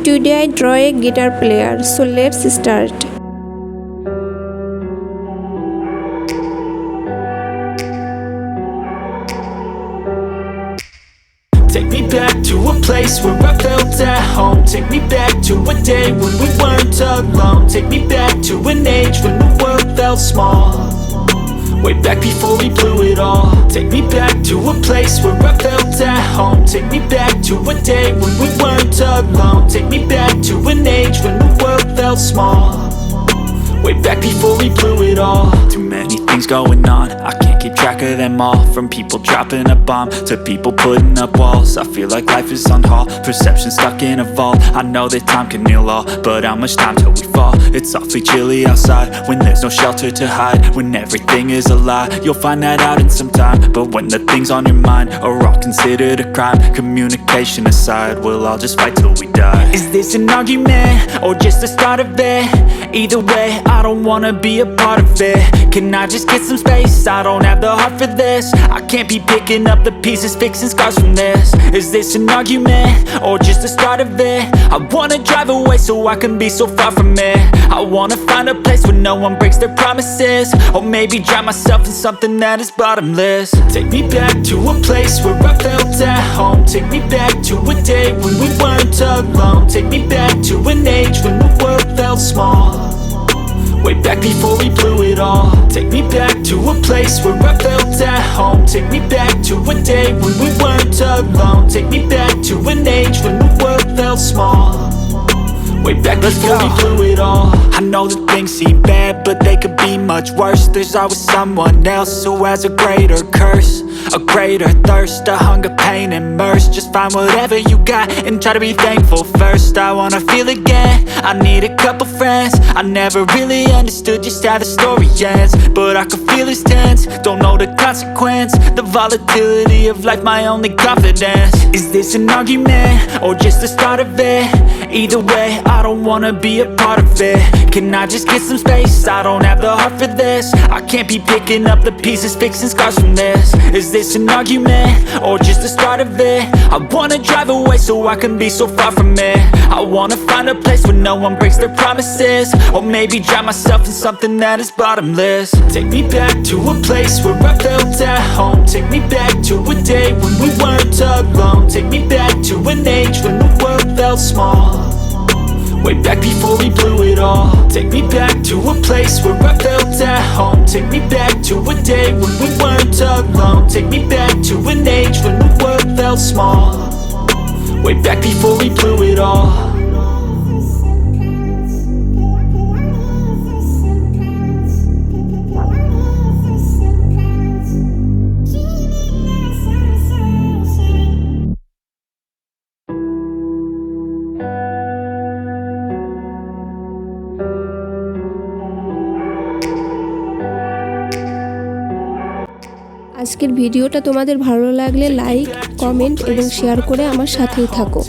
Today I draw a guitar player, so let's start. Take me back to a place where I felt at home. Take me back to a day when we weren't alone. Take me back to an age when the world felt small. Way back before we blew it all. Take me back to a place where I felt at home. Take me back to a day when we weren't alone. Take me back to an age when the world felt small. Way back before we blew it all. Too many things going on, I can't keep track of them all. From people dropping a bomb to people putting up walls. I feel like life is on hold, perception stuck in a vault. I know that time can heal all, but how much time till we fall? It's awfully chilly outside, when there's no shelter to hide. When everything is a lie, you'll find that out in some time. But when the things on your mind are all considered a crime, communication aside, we'll all just fight till we die. Is this an argument, or just the start of it? Either way, I don't wanna be a part of it. Can I just get some space? I don't have the heart for this. I can't be picking up the pieces, fixing scars from this. Is this an argument, or just the start of it? I wanna drive away so I can be so far from it. I wanna find a place where no one breaks their promises. Or maybe drown myself in something that is bottomless. Take me back to a place where I felt at home. Take me back to a day when we weren't alone. Take me back to an age when the world felt small. Way back before we blew it all. Take me back to a place where I felt at home. Take me back to a day when we weren't alone. Take me back to an age when the world felt small. Way back before we blew it all. I know that things seem bad, but they could be much worse. There's always someone else who has a greater curse, a greater thirst, a hunger, pain, and mercy. Just find whatever you got and try to be thankful first. I wanna feel again, I need a couple friends. I never really understood just how the story ends, but I can feel it's tense, don't know the consequence. The volatility of life, my only confidence. Is this an argument, or just the start of it? Either way, I don't wanna be a part of it. Can I just get some space? I don't have the heart for this. I can't be picking up the pieces, fixing scars from this. Is this an argument, or just the start of it? I wanna drive away so I can be so far from it. I wanna find a place where no one breaks their promises. Or maybe drown myself in something that is bottomless. Take me back to a place where I felt at home. Take me back to a day when we weren't alone. Take me back to an age when the world felt small. Way back before we blew it all. Take me back to a place where I felt at home. Take me back to a day when we weren't alone. Take me back to an age when the world felt small. Way back before we blew it all. আজকের ভিডিওটা তোমাদের ভালো লাগলে like, comment এবং share করে আমার সাথেই থাকো।